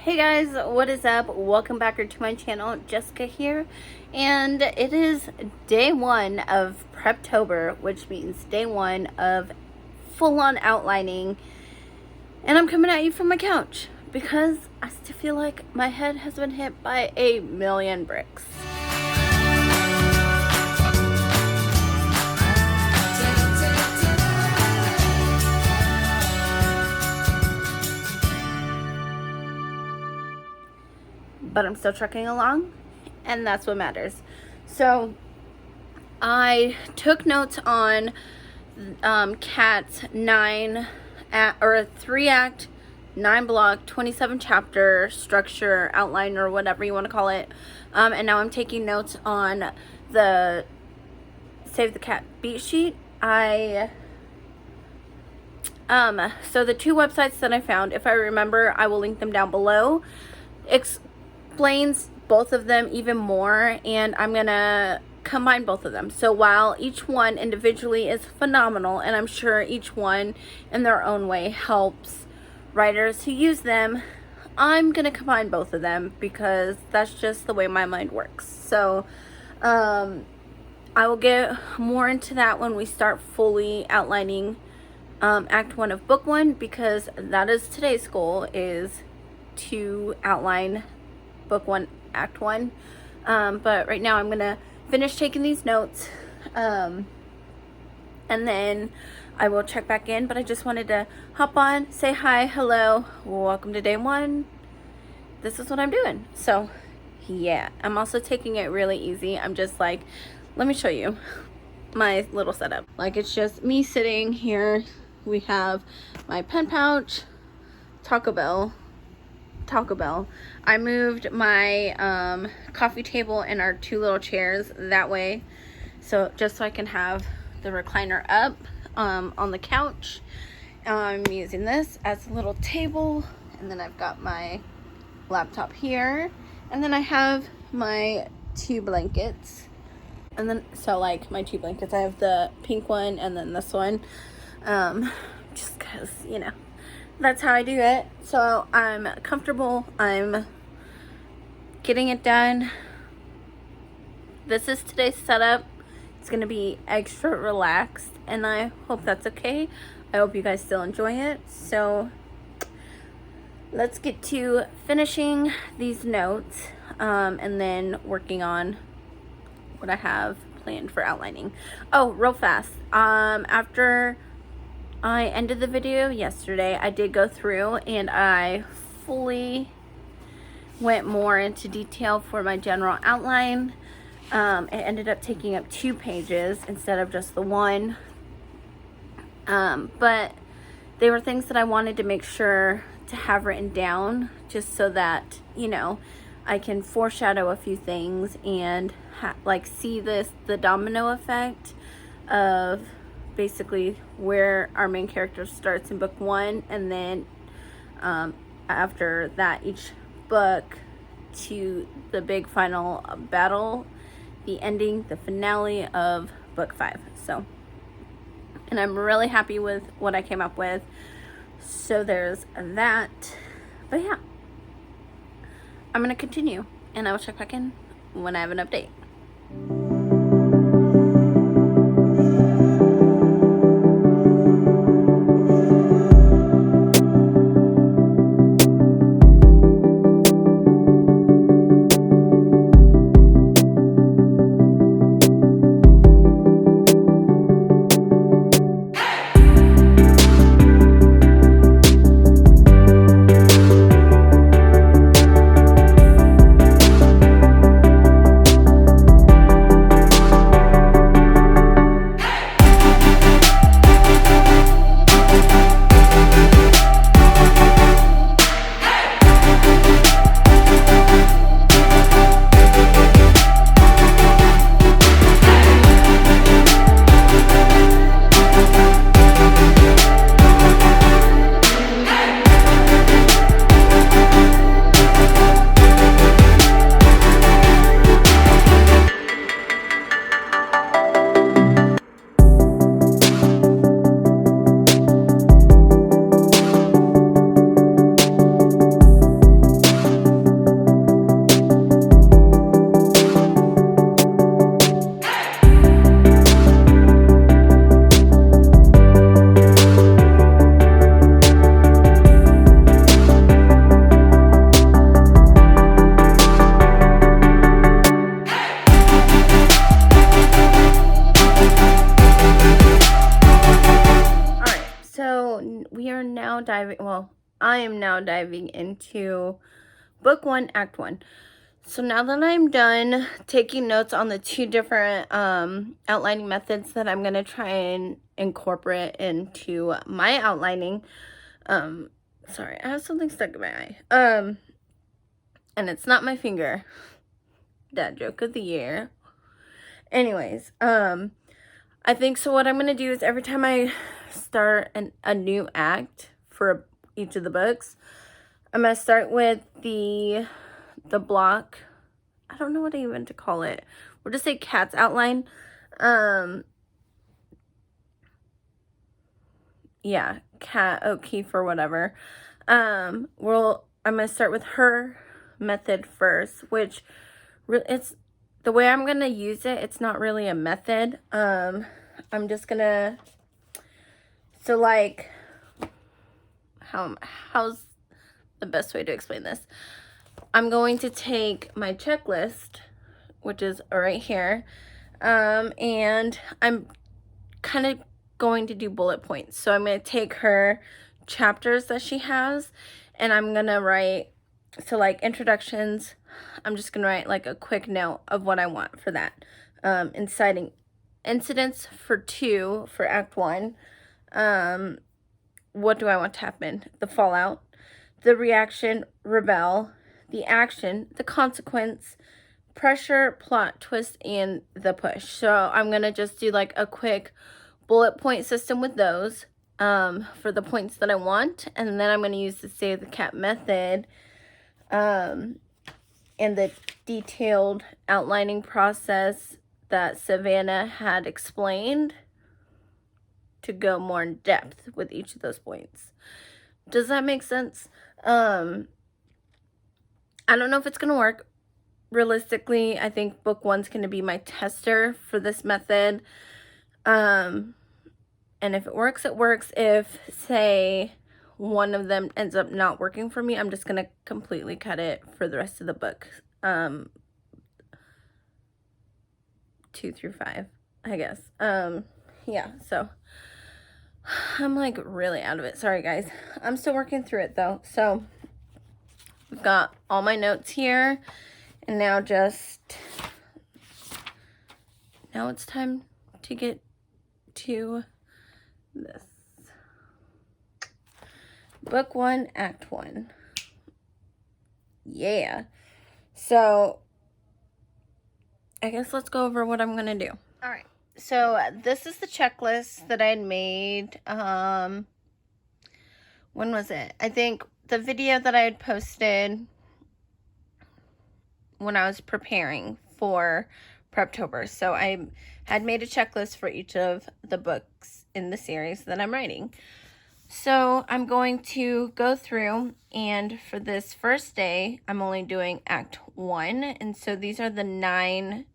Hey guys, what is up? Welcome back to my channel. Jessica here, and it is day one of PrepTober, which means day one of full-on outlining, and I'm coming at you from my couch because I still feel like my head has been hit by a million bricks. But I'm still trucking along, and that's what matters. So I took notes on Cat's 3-act, 9-block, 27-chapter structure, outline, or whatever you want to call it. And now I'm taking notes on the Save the Cat beat sheet. So the two websites that I found, if I remember, I will link them down below. Explains both of them even more, and I'm gonna combine both of them. So while each one individually is phenomenal, and I'm sure each one in their own way helps writers who use them, I'm gonna combine both of them because that's just the way my mind works. So I will get more into that when we start fully outlining Act 1 of Book 1, because that is today's goal, is to outline Book 1, Act 1. But right now I'm gonna finish taking these notes, and then I will check back in. But I just wanted to hop on, say hi, hello, welcome to day one. This is what I'm doing. So yeah, I'm also taking it really easy. I'm just like, let me show you my little setup. Like, it's just me sitting here. We have my pen pouch, Taco Bell. I moved my coffee table and our two little chairs that way, so just so I can have the recliner up on the couch. I'm using this as a little table, and then I've got my laptop here, and then I have my two blankets. And then, so like my two blankets, I have the pink one and then this one, just because, you know, that's how I do it. So I'm comfortable, I'm getting it done. This is today's setup. It's gonna be extra relaxed, and I hope that's okay. I hope you guys still enjoy it. So let's get to finishing these notes, and then working on what I have planned for outlining. Oh, real fast, after I ended the video yesterday, I did go through and I fully went more into detail for my general outline. It ended up taking up 2 pages instead of just the one. But they were things that I wanted to make sure to have written down, just so that, you know, I can foreshadow a few things and like see the domino effect of basically where our main character starts in book 1, and then after that, each book to the big final battle, the ending, the finale of book 5. So, and I'm really happy with what I came up with. So there's that. But yeah, I'm gonna continue, and I will check back in when I have an update. I am now diving into book 1, act 1. So now that I'm done taking notes on the 2 different outlining methods that I'm going to try and incorporate into my outlining, sorry, I have something stuck in my eye, and it's not my finger. Dad joke of the year. Anyways, I think so what I'm going to do is every time I start a new act for each of the books, I'm going to start with the block. I don't know what I even to call it. We'll just say cat's outline. Yeah, Cat O'Keefe or whatever. I'm going to start with her method first, which it's the way I'm going to use it. It's not really a method. I'm just going to, so like, how's the best way to explain this? I'm going to take my checklist, which is right here, and I'm kind of going to do bullet points. So I'm going to take her chapters that she has, and I'm going to write, so like introductions, I'm just going to write like a quick note of what I want for that. Inciting incidents for 2 for act 1. What do I want to happen? The fallout, the reaction, rebel, the action, the consequence, pressure, plot, twist, and the push. So I'm going to just do like a quick bullet point system with those for the points that I want. And then I'm going to use the Save the Cat method and the detailed outlining process that Savannah had explained to go more in depth with each of those points. Does that make sense? I don't know if it's going to work. Realistically, I think book 1's going to be my tester for this method. And if it works, it works. If, say, one of them ends up not working for me, I'm just going to completely cut it for the rest of the book. 2 through 5, I guess. Yeah, so I'm like really out of it. Sorry, guys. I'm still working through it, though. So I've got all my notes here. And now it's time to get to this. Book 1, Act 1. Yeah. So, I guess let's go over what I'm going to do. Alright. So, this is the checklist that I had made. When was it? I think the video that I had posted when I was preparing for PrepTober. So I had made a checklist for each of the books in the series that I'm writing. So I'm going to go through, and for this first day, I'm only doing Act 1. And so these are the 9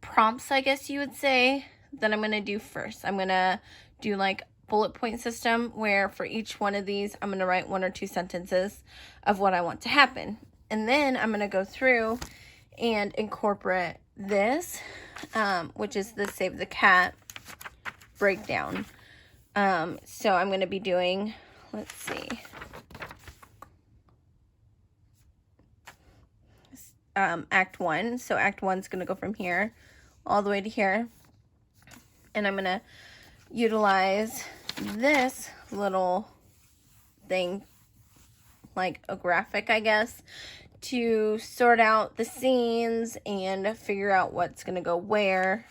prompts, I guess you would say, that I'm going to do first. I'm going to do like bullet point system where for each one of these, I'm going to write 1 or 2 sentences of what I want to happen. And then I'm going to go through and incorporate this, which is the Save the Cat breakdown. So I'm going to be doing, let's see, Act 1. So Act 1 is going to go from here all the way to here. And I'm going to utilize this little thing, like a graphic, I guess, to sort out the scenes and figure out what's going to go where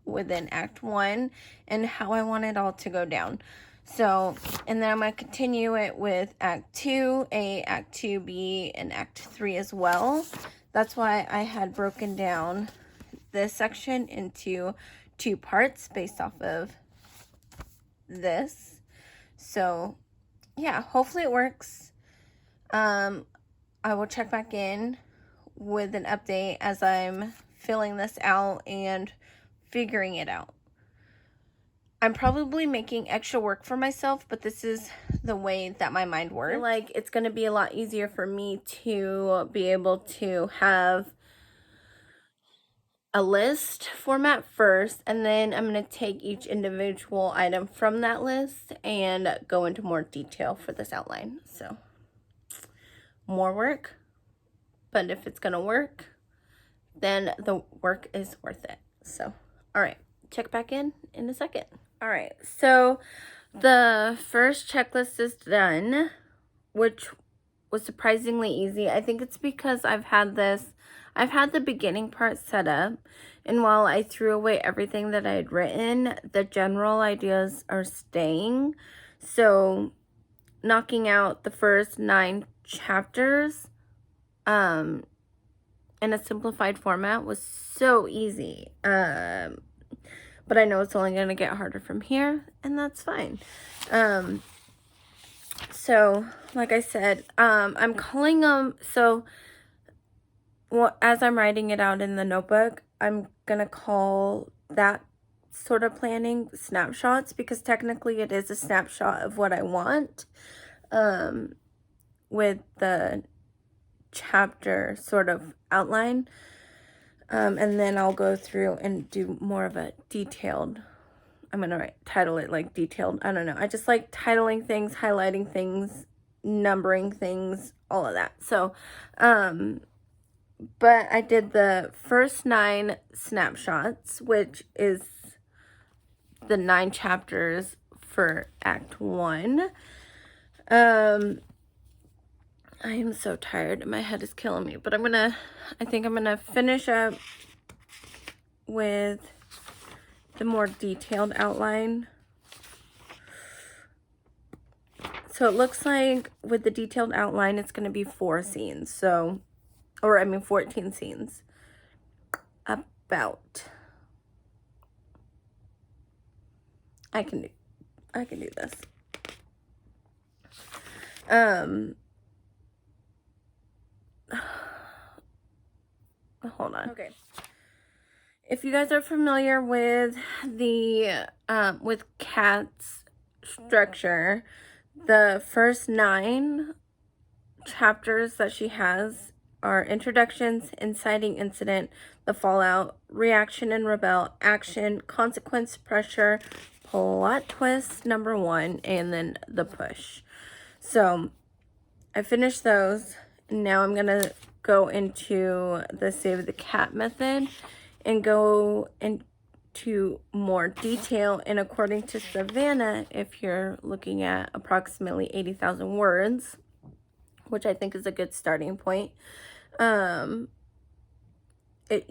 within Act 1 and how I want it all to go down. So, and then I'm going to continue it with Act 2A, Act 2B, and Act 3 as well. That's why I had broken down this section into 2 parts based off of this. So, yeah, hopefully it works. I will check back in with an update as I'm filling this out and figuring it out. I'm probably making extra work for myself, but this is the way that my mind works. I feel like it's going to be a lot easier for me to be able to have a list format first, and then I'm going to take each individual item from that list and go into more detail for this outline. So more work, but if it's going to work, then the work is worth it. So, all right, check back in a second. All right, so the first checklist is done, which was surprisingly easy. I think it's because I've had the beginning part set up, and while I threw away everything that I had written, the general ideas are staying. So knocking out the first 9 chapters in a simplified format was so easy. But I know it's only going to get harder from here, and that's fine. So, like I said, I'm calling them, so as I'm writing it out in the notebook, I'm going to call that sort of planning snapshots, because technically it is a snapshot of what I want, with the chapter sort of outline. And then I'll go through and do more of a detailed, I'm going to title it like detailed. I don't know. I just like titling things, highlighting things, numbering things, all of that. So, but I did the first 9 snapshots, which is the 9 chapters for Act 1. I am so tired. My head is killing me. But I think I'm going to finish up with the more detailed outline. So it looks like with the detailed outline, it's going to be 4 scenes. So, 14 scenes. About. I can do this. Hold on. Okay. If you guys are familiar with the with Kat's structure, the first 9 chapters that she has are introductions, inciting incident, the fallout, reaction and rebel, action, consequence, pressure, plot twist number 1, and then the push. So I finished those. Now I'm gonna go into the Save the Cat method and go into more detail. And according to Savannah, if you're looking at approximately 80,000 words, which I think is a good starting point, you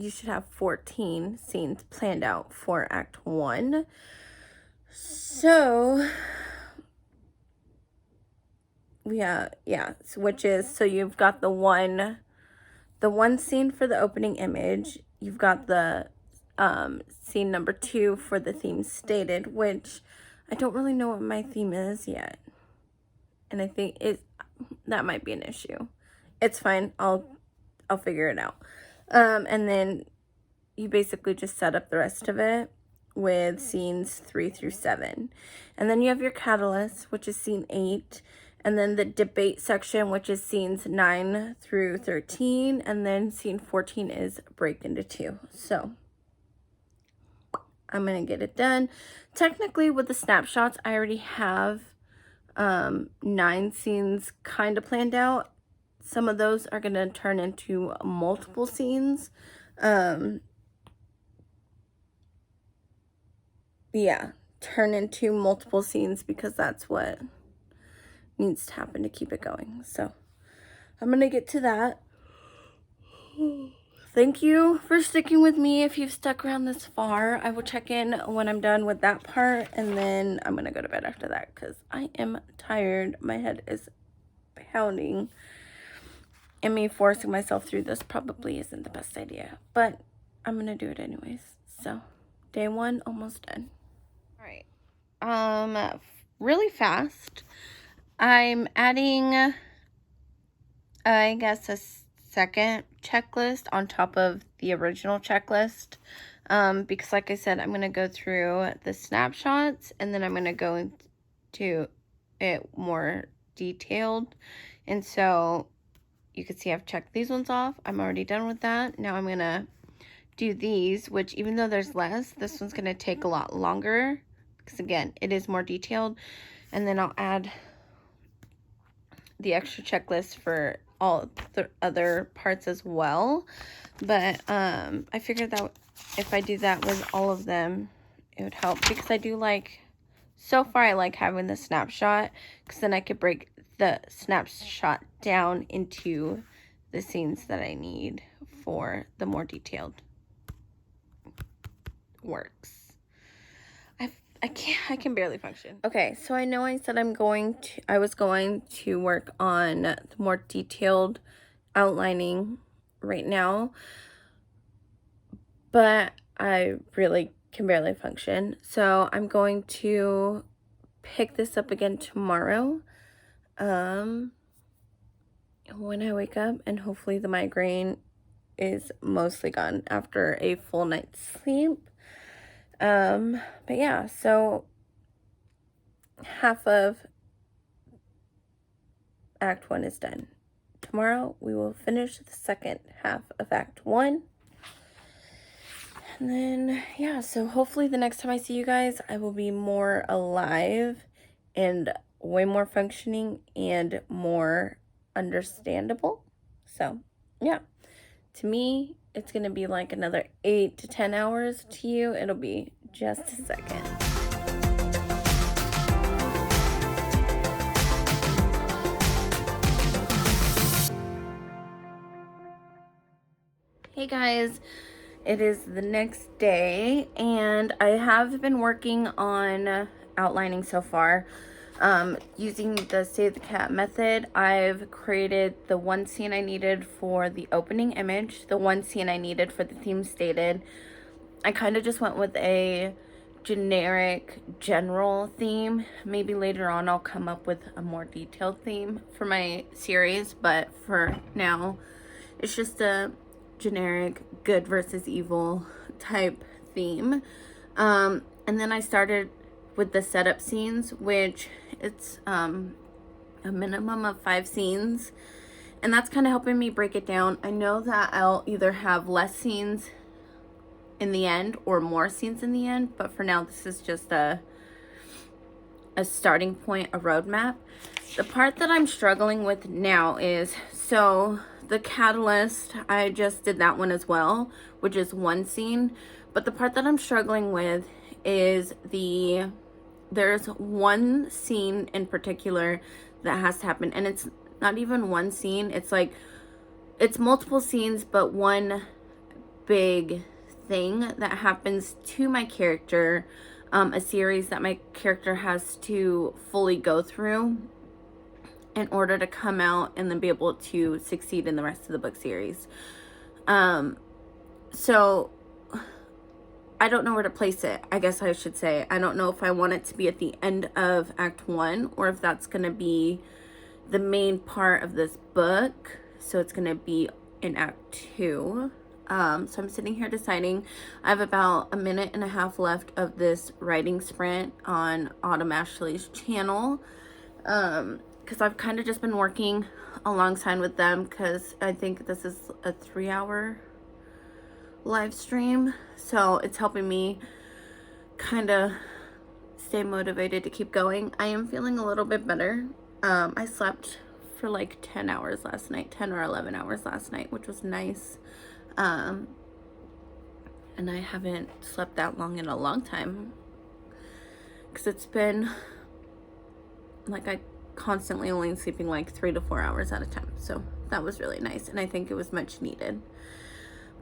should have 14 scenes planned out for Act 1. So so you've got the one scene for the opening image. You've got the scene number 2 for the theme stated, which I don't really know what my theme is yet, and I think that might be an issue. It's fine. I'll figure it out. And then you basically just set up the rest of it with scenes 3 through 7, and then you have your catalyst, which is scene 8. And then the debate section, which is scenes 9 through 13. And then scene 14 is break into 2. So I'm going to get it done. Technically, with the snapshots, I already have 9 scenes kind of planned out. Some of those are going to turn into multiple scenes. Turn into multiple scenes, because that's what needs to happen to keep it going. So I'm gonna get to that. Thank you for sticking with me. If you've stuck around this far, I will check in when I'm done with that part, and then I'm gonna go to bed after that because I am tired. My head is pounding, and me forcing myself through this probably isn't the best idea, but I'm gonna do it anyways. So day 1 almost done. All right, really fast, I'm adding, I guess, a second checklist on top of the original checklist, because like I said, I'm going to go through the snapshots, and then I'm going to go into it more detailed. And so you can see I've checked these ones off. I'm already done with that. Now I'm going to do these, which even though there's less, this one's going to take a lot longer because again, it is more detailed. And then I'll add the extra checklist for all the other parts as well. But I figured that if I do that with all of them, it would help, because I do like, so far I like having the snapshot, because then I could break the snapshot down into the scenes that I need for the more detailed works. I can barely function. Okay, so I know I said I was going to work on the more detailed outlining right now, but I really can barely function. So I'm going to pick this up again tomorrow when I wake up, and hopefully the migraine is mostly gone after a full night's sleep. But yeah, so half of Act 1 is done. Tomorrow we will finish the second half of Act 1. And then, yeah, so hopefully the next time I see you guys, I will be more alive and way more functioning and more understandable. So, yeah, to me, it's going to be like another 8 to 10 hours. To you, it'll be just a second. Hey guys, it is the next day, and I have been working on outlining so far. Using the Save the Cat method, I've created the one scene I needed for the opening image, the one scene I needed for the theme stated. I kind of just went with a generic general theme. Maybe later on I'll come up with a more detailed theme for my series, but for now it's just a generic good versus evil type theme. And then I started with the setup scenes, which it's a minimum of 5 scenes, and that's kind of helping me break it down. I know that I'll either have less scenes in the end or more scenes in the end, but for now this is just a starting point, a roadmap. The part that I'm struggling with now is, so the catalyst, I just did that one as well, which is one scene, but the part that I'm struggling with is there's one scene in particular that has to happen, and it's not even one scene, it's like, it's multiple scenes, but one big thing that happens to my character, a series that my character has to fully go through in order to come out and then be able to succeed in the rest of the book series. So I don't know where to place it, I guess I should say. I don't know if I want it to be at the end of Act 1 or if that's going to be the main part of this book. So it's going to be in Act 2. So I'm sitting here deciding. I have about 1.5 minutes left of this writing sprint on Autumn Ashley's channel. Because I've kind of just been working alongside with them, because I think this is a 3-hour live stream. So it's helping me kind of stay motivated to keep going. I am feeling a little bit better. I slept for like 10 hours last night, 10 or 11 hours last night, which was nice. And I haven't slept that long in a long time, because it's been like I constantly only sleeping like 3 to 4 hours at a time. So that was really nice, and I think it was much needed.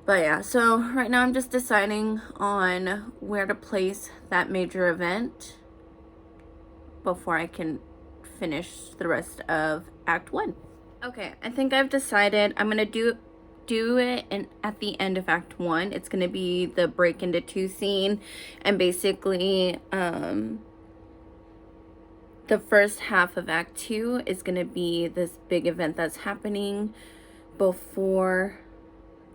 But yeah, so right now I'm just deciding on where to place that major event before I can finish the rest of Act 1. Okay, I think I've decided I'm gonna do it, and at the end of Act 1 it's gonna be the break into 2 scene, and basically the first half of Act 2 is gonna be this big event that's happening before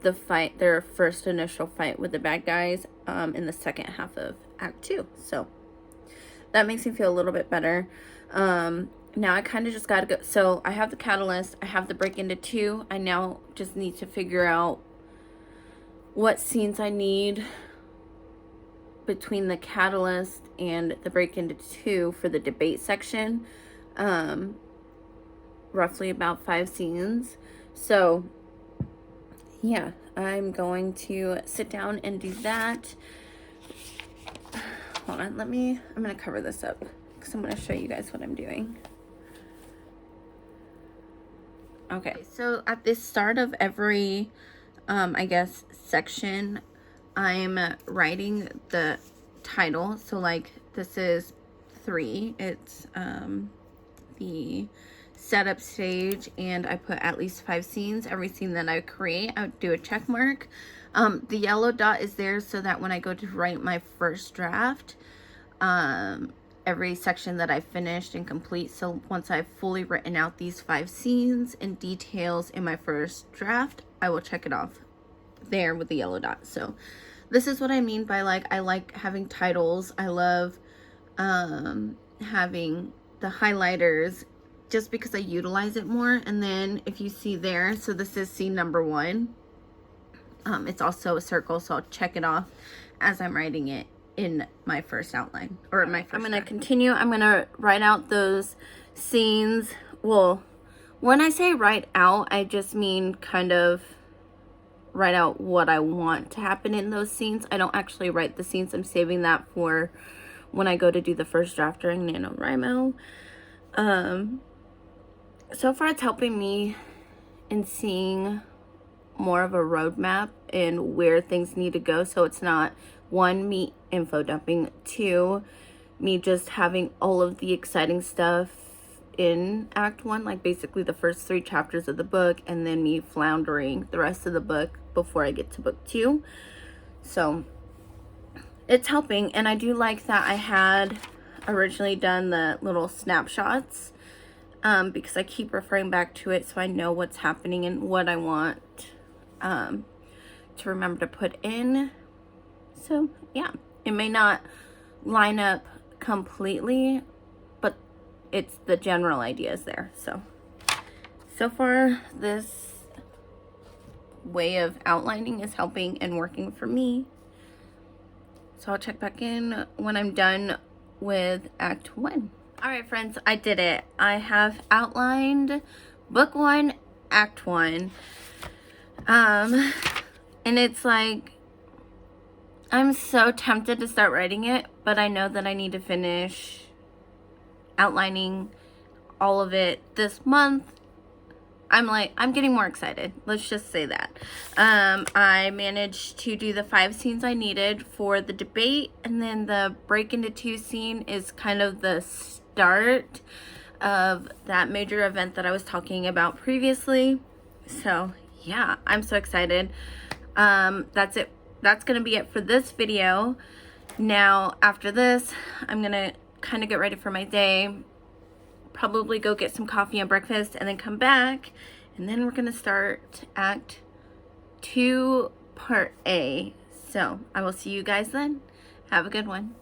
the fight, their first initial fight with the bad guys, in the second half of Act 2. So that makes me feel a little bit better. Now I kind of just gotta go. So I have the catalyst, I have the break into 2. I now just need to figure out what scenes I need between the catalyst and the break into two for the debate section. Roughly about 5 scenes. So yeah, I'm going to sit down and do that. Hold on, I'm gonna cover this up because I'm gonna show you guys what I'm doing. Okay, so at the start of every, I guess, section, I'm writing the title. So like this is 3, it's the setup stage, and I put at least 5 scenes. Every scene that I create, I would do a check mark. The yellow dot is there so that when I go to write my first draft, every section that I finished and complete, so once I've fully written out these 5 scenes and details in my first draft, I will check it off there with the yellow dot. So this is what I mean by like, I like having titles. I love having the highlighters just because I utilize it more. And then if you see there, so this is scene number 1. It's also a circle, so I'll check it off as I'm writing it in my first outline, or my first. I'm going to continue. I'm going to write out those scenes. Well, when I say write out, I just mean kind of write out what I want to happen in those scenes. I don't actually write the scenes. I'm saving that for when I go to do the first draft during NaNoWriMo. So far it's helping me in seeing more of a roadmap and where things need to go. So it's not 1, me info dumping, 2, me just having all of the exciting stuff in Act 1, like basically the first 3 chapters of the book, and then me floundering the rest of the book before I get to book 2. So it's helping, and I do like that I had originally done the little snapshots because I keep referring back to it so I know what's happening and what I want to remember to put in. So yeah, it may not line up completely, but it's the general ideas there. So far this way of outlining is helping and working for me. So I'll check back in when I'm done with Act 1. All right, friends, I did it. I have outlined book 1, Act 1. And it's like, I'm so tempted to start writing it, but I know that I need to finish outlining all of it this month. I'm getting more excited. Let's just say that. I managed to do the 5 scenes I needed for the debate, and then the break into 2 scene is kind of the start of that major event that I was talking about previously. So yeah, I'm so excited. That's it. That's gonna be it for this video. Now after this, I'm gonna kind of get ready for my day, probably go get some coffee and breakfast, and then come back, and then we're gonna start Act 2 Part A. So I will see you guys then. Have a good one.